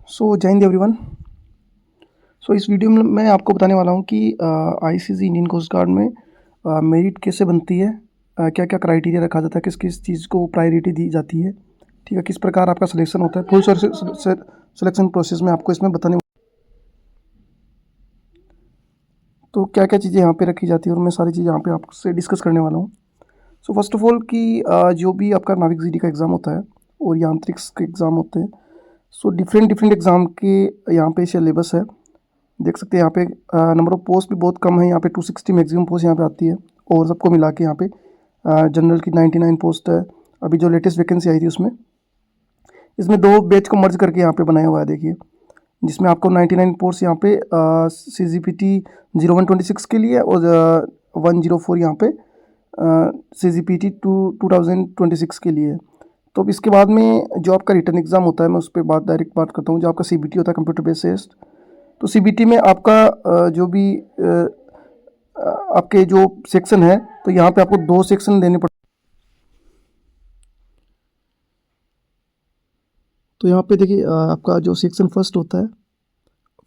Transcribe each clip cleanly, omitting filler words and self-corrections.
जय हिंद एवरीवन। इस वीडियो में मैं आपको बताने वाला हूँ कि आईसीएसई इंडियन कोस्ट गार्ड में मेरिट कैसे बनती है, क्या क्या क्राइटेरिया रखा जाता है, किस किस चीज़ को प्रायोरिटी दी जाती है, ठीक है, किस प्रकार आपका सिलेक्शन होता है। फुल सिलेक्शन प्रोसेस में आपको इसमें बताने तो क्या क्या चीज़ें यहाँ पे रखी जाती है और मैं सारी चीज़ें यहाँ पे आपसे डिस्कस करने वाला हूँ। फर्स्ट ऑफ ऑल कि जो भी आपका नाविक जीडी का एग्ज़ाम होता है और यांत्रिक के एग्ज़ाम होते हैं, डिफरेंट डिफरेंट एग्ज़ाम के यहाँ पे सिलेबस है। देख सकते हैं यहाँ पे नंबर ऑफ़ पोस्ट भी बहुत कम है, यहाँ पे 260 मैक्सिमम पोस्ट यहाँ पे आती है और सबको मिला के यहाँ पे जनरल की 99 पोस्ट है। अभी जो लेटेस्ट वैकेंसी आई थी उसमें इसमें 2 बैच को मर्ज करके यहाँ पे बनाया हुआ है, देखिए, जिसमें आपको 99 पोस्ट यहाँ पे CGPT 0126 के लिए और 104 यहाँ पे CGPT 2026 के लिए। तो अब इसके बाद में जो आपका रिटर्न एग्ज़ाम होता है, मैं उस पर डायरेक्ट बात करता हूँ। जो आपका CBT होता है, कंप्यूटर बेस्ड टेस्ट, तो CBT में आपका जो भी आपके जो सेक्शन है, तो यहाँ पे आपको 2 सेक्शन देने पड़ते। तो यहाँ पे देखिए आपका जो सेक्शन फर्स्ट होता है,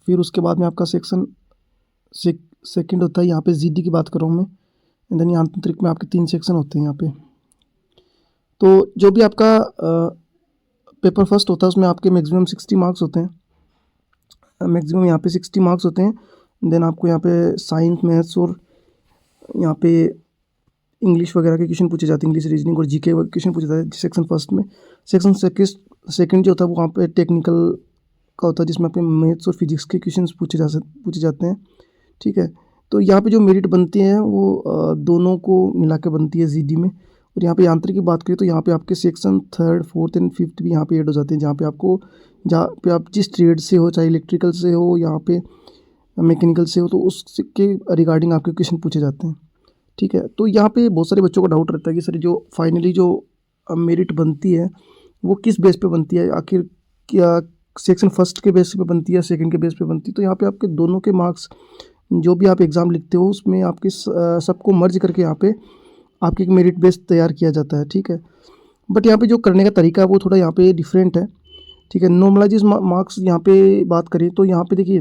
फिर उसके बाद में आपका सेक्शन सेकंड होता है। यहाँ पे GD की बात कर रहा हूँ मैं, एंड देन यांत्रिक में आपके 3 सेक्शन होते हैं यहाँ पे। तो जो भी आपका पेपर फर्स्ट होता है उसमें आपके मैक्सिमम 60 मार्क्स होते हैं, मैक्सिमम यहाँ पे 60 मार्क्स होते हैं। देन आपको यहाँ पे साइंस, मैथ्स और यहाँ पे इंग्लिश वगैरह के क्वेश्चन पूछे जाते हैं, इंग्लिश, रीजनिंग और जीके क्वेश्चन पूछे जाते हैं सेक्शन फर्स्ट में। सेक्शन सेकंड जो होता है वो वहाँ पे टेक्निकल का होता है, जिसमें आपके मैथ्स और फिजिक्स के क्वेश्चन पूछे जाते हैं, ठीक है। तो यहाँ पे जो मेरिट बनती है वो दोनों को मिला के बनती है GD में। और यहाँ पे यांत्रिक की बात करें तो यहाँ पे आपके section third, fourth and fifth भी यहाँ पे ऐड हो जाते हैं, जहाँ पे आप जिस ट्रेड से हो, चाहे इलेक्ट्रिकल से हो, यहाँ पे मैकेनिकल से हो, तो उसके रिगार्डिंग आपके क्वेश्चन पूछे जाते हैं, ठीक है। तो यहाँ पे बहुत सारे बच्चों को डाउट रहता है कि सर जो फाइनली जो मेरिट बनती है वो किस बेस पे बनती है, आखिर क्या सेक्शन फर्स्ट के बेस पे बनती है, सेकंड के बेस पे बनती है। तो यहाँ पे आपके दोनों के मार्क्स जो भी आप एग्ज़ाम लिखते हो उसमें आपके सबको मर्ज करके यहाँ पे आपकी एक मेरिट बेस तैयार किया जाता है, ठीक है। बट यहाँ पे जो करने का तरीका है वो थोड़ा यहाँ पे डिफरेंट है, ठीक है। नॉर्मलाइज मार्क्स यहाँ पे बात करें तो यहाँ पे देखिए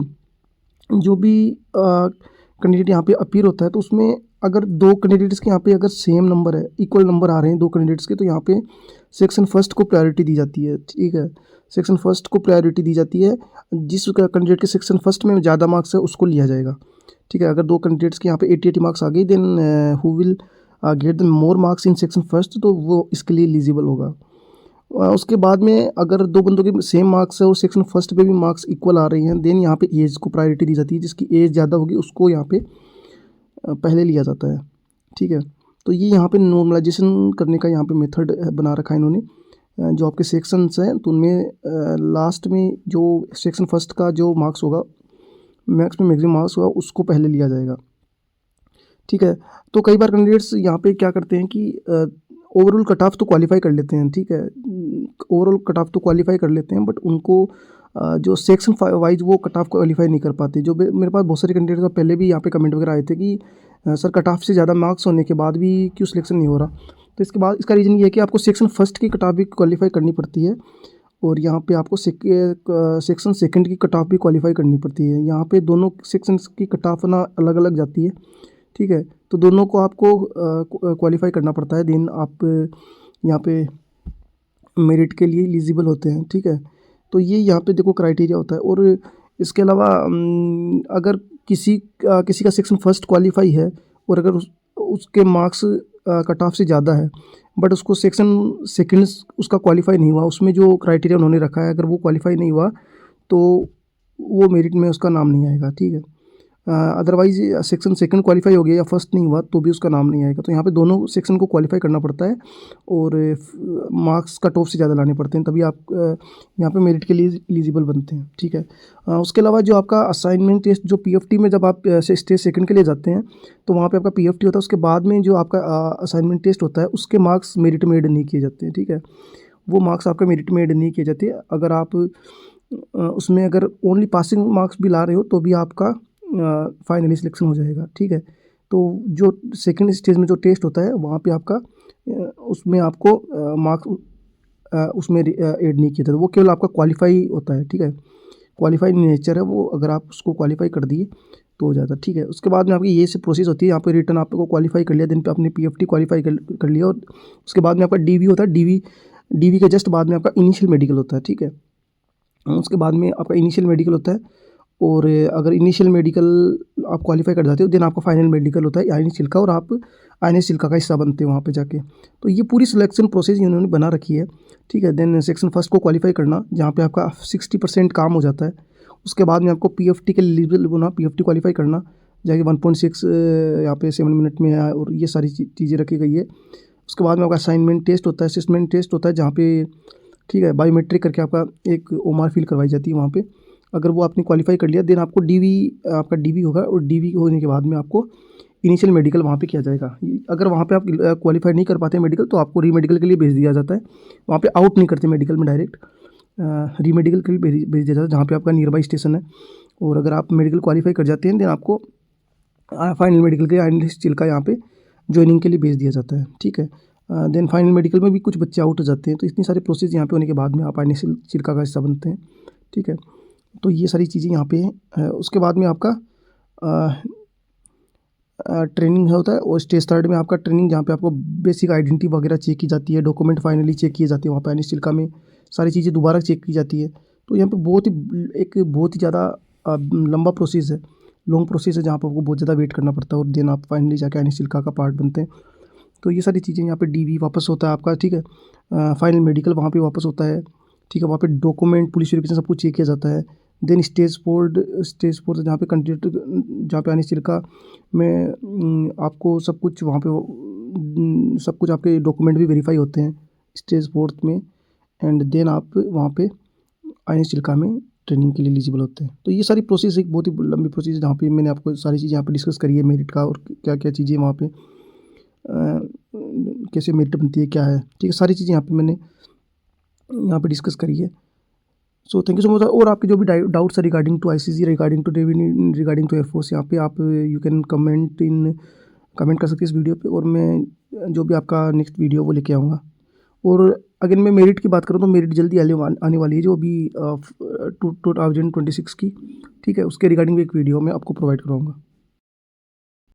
जो भी कैंडिडेट यहाँ पे अपीयर होता है, तो उसमें अगर 2 कैंडिडेट्स के यहाँ पे अगर सेम नंबर है, इक्वल नंबर आ रहे हैं 2 कैंडिडेट्स के, तो यहाँ पे सेक्शन फर्स्ट को प्रायोरिटी दी जाती है, ठीक है। सेक्शन फर्स्ट को प्रायोरिटी दी जाती है, जिस कैंडिडेट के सेक्शन फर्स्ट में ज़्यादा मार्क्स है उसको लिया जाएगा, ठीक है। अगर 2 कैंडिडेट्स के यहाँ पे 80 मार्क्स आ गई, then who will get the more marks in section first, तो वो इसके लिए एलिजिबल होगा। उसके बाद में अगर 2 बंदों के सेम मार्क्स है और सेक्शन फर्स्ट पे भी मार्क्स इक्वल आ रही हैं, देन यहाँ पे एज को प्रायोरिटी दी जाती है, जिसकी एज ज़्यादा होगी उसको यहाँ पे पहले लिया जाता है, ठीक है। तो ये यहाँ पे नॉर्मलाइजेशन करने का यहाँ पे मेथड बना रखा है इन्होंने। जो आपके सेक्शंस हैं तो उनमें लास्ट में जो सेक्शन फर्स्ट का जो मार्क्स होगा, मैक्सिमम मार्क्स होगा, उसको पहले लिया जाएगा, ठीक है। तो कई बार कैंडिडेट्स यहाँ पे क्या करते हैं कि ओवरऑल कट ऑफ तो क्वालिफाई कर लेते हैं, ठीक है, ओवरऑल कट ऑफ तो क्वालिफाई कर लेते हैं, बट उनको जो सेक्शन वाइज वो कट ऑफ क्वालिफाई नहीं कर पाते। जो मेरे पास बहुत सारे कैंडिडेट्स पहले भी यहाँ पे कमेंट वगैरह आए थे कि सर कट ऑफ से ज़्यादा मार्क्स होने के बाद भी क्यों सिलेक्शन नहीं हो रहा। तो इसके बाद इसका रीज़न ये है कि आपको सेक्शन फर्स्ट की कट ऑफ भी क्वालिफाई करनी पड़ती है, और यहाँ पे आपको सेक्शन सेकंड की कट ऑफ भी क्वालिफाई करनी पड़ती है। यहाँ पे दोनों सेक्शन की कट ऑफ ना अलग अलग जाती है, ठीक है। तो दोनों को आपको क्वालिफाई करना पड़ता है, देन आप यहाँ पे मेरिट के लिए एलिजिबल होते हैं, ठीक है। तो ये यहाँ पे देखो क्राइटेरिया होता है। और इसके अलावा अगर किसी का सेक्शन फर्स्ट क्वालिफाई है और अगर उसके मार्क्स कट ऑफ से ज़्यादा है, बट उसको सेक्शन सेकंड उसका क्वालिफाई नहीं हुआ, उसमें जो क्राइटेरिया उन्होंने रखा है अगर वो क्वालिफाई नहीं हुआ तो वो मेरिट में उसका नाम नहीं आएगा, ठीक है। अदरवाइज सेक्शन सेकंड क्वालिफाई हो गया या फर्स्ट नहीं हुआ तो भी उसका नाम नहीं आएगा। तो यहाँ पे दोनों सेक्शन को क्वालिफाई करना पड़ता है और मार्क्स कट ऑफ से ज़्यादा लाने पड़ते हैं, तभी आप यहाँ पे मेरिट के लिए एलिजिबल बनते हैं, ठीक है। उसके अलावा जो आपका असाइनमेंट टेस्ट जो PFT में जब आप स्टेज सेकंड के लिए जाते हैं तो वहाँ पे आपका PFT होता है, उसके बाद में जो आपका असाइनमेंट टेस्ट होता है उसके मार्क्स मेरिट में ऐड नहीं किए जाते हैं, ठीक है। वो मार्क्स आपका मेरिट में ऐड नहीं किए जाते। अगर आप उसमें अगर ओनली पासिंग मार्क्स भी ला रहे हो तो भी आपका फाइनली सिलेक्शन हो जाएगा, ठीक है। तो जो सेकंड स्टेज में जो टेस्ट होता है वहाँ पे आपका उसमें आपको मार्क्स उसमें ऐड नहीं किया था, तो वो केवल आपका क्वालिफाई होता है, ठीक है, क्वालिफाई नेचर है वो, अगर आप उसको क्वालिफाई कर दिए तो हो जाता है, ठीक है। उसके बाद में आपकी ये से प्रोसेस होती है, यहाँ पे रिटर्न आपको क्वालिफाई कर लिया, दिन पे आपने पीएफटी क्वालिफाई कर लिया, और उसके बाद में आपका डीवी होता है, डीवी के जस्ट बाद में आपका इनिशियल मेडिकल होता है, ठीक है। उसके बाद में आपका इनिशियल मेडिकल होता है, और अगर इनिशियल मेडिकल आप क्वालिफाई कर जाते हो देन आपका फाइनल मेडिकल होता है आईएनएस चिल्का, और आप आईएनएस चिल्का का हिस्सा बनते हो वहाँ पे जाके। तो ये पूरी सिलेक्शन प्रोसेस इन्होंने बना रखी है, ठीक है। देन सेक्शन फर्स्ट को क्वालिफाई करना, जहाँ पे आपका 60% काम हो जाता है। उसके बाद में आपको पीएफटी के लिए एलिजिबल होना, पीएफटी क्वालिफाई करना, जाके 1.6 यहाँ पे 7 मिनट में है, और ये सारी चीज़ें रखी गई है। उसके बाद में आपका असाइनमेंट टेस्ट होता है, असेसमेंट टेस्ट होता है, जहाँ पे ठीक है बायोमेट्रिक करके आपका एक ओमार फिल करवाई जाती है वहाँ पे। अगर वो आपने क्वालिफाई कर लिया देन आपको डीवी, आपका डीवी होगा, और डीवी होने के बाद में आपको इनिशियल मेडिकल वहाँ पे किया जाएगा। अगर वहाँ पे आप क्वालिफाई नहीं कर पाते मेडिकल, तो आपको री मेडिकल के लिए भेज दिया जाता है। वहाँ पे आउट नहीं करते मेडिकल में, डायरेक्ट री मेडिकल के लिए भेज दिया जाता है, जहाँ पे आपका नियर बाई स्टेशन है। और अगर आप मेडिकल क्वालिफाई कर जाते हैं देन आपको फाइनल मेडिकल के आईएनएस चिल्का यहाँ पे ज्वाइनिंग के लिए भेज दिया जाता है, ठीक है। देन फाइनल मेडिकल में भी कुछ बच्चे आउट हो जाते हैं, तो इतनी सारी प्रोसेस यहाँ पे होने के बाद में आप आईएनएस चिल्का का हिस्सा बनते हैं, ठीक है। तो ये सारी चीज़ें यहाँ पे हैं। उसके बाद में आपका ट्रेनिंग होता है, और स्टेज थर्ड में आपका ट्रेनिंग, जहाँ पे आपको बेसिक आइडेंटिटी वगैरह चेक की जाती है, डॉक्यूमेंट फाइनली चेक किए जाते हैं वहाँ पे आईएनएस चिल्का में, सारी चीज़ें दोबारा चेक की जाती है। तो यहाँ पे बहुत ही ज़्यादा लंबा प्रोसेस है, लॉन्ग प्रोसेस है, जहाँ पर आपको बहुत ज़्यादा वेट करना पड़ता है, और देन आप फाइनली जाके आईएनएस चिल्का का पार्ट बनते हैं। तो ये सारी चीज़ें यहाँ पे डीवी वापस होता है आपका, ठीक है। फाइनल मेडिकल वहाँ पे वापस होता है, ठीक है। वहाँ पे डॉक्यूमेंट, पुलिस वेरिफिकेशन सब कुछ चेक किया जाता है। देन स्टेज फोर्ड जहाँ पे कैंडिडेट, जहाँ पे आईएनएस चिल्का में आपको सब कुछ वहाँ पे सब कुछ आपके डॉक्यूमेंट भी वेरीफाई होते हैं स्टेज फोर्थ में, एंड देन आप वहाँ पे आईएनएस चिल्का में ट्रेनिंग के लिए एलिजिबल होते हैं। तो ये सारी प्रोसेस एक बहुत ही लंबी प्रोसेस है, जहाँ पे मैंने आपको सारी चीज़ें यहाँ पे डिस्कस करी है, मेरिट का, और क्या क्या चीज़ें वहाँ पे कैसे मेरिट बनती है, क्या है, ठीक है। सारी चीज़ें यहाँ पे मैंने यहाँ पे डिस्कस करी है। So thank you so much. और आपके जो भी डाउट्स है regarding to ICC, regarding to navy, regarding to air force, यहाँ पे आप यू कैन कमेंट कर सकते हैं इस वीडियो पे, और मैं जो भी आपका नेक्स्ट वीडियो वो लेके आऊँगा। और अगर मैं मेरिट की बात करूँ तो मेरिट जल्दी आने वाली है, जो अभी 2026 की, ठीक है, उसके रिगार्डिंग भी एक वीडियो मैं आपको प्रोवाइड करवाऊँगा।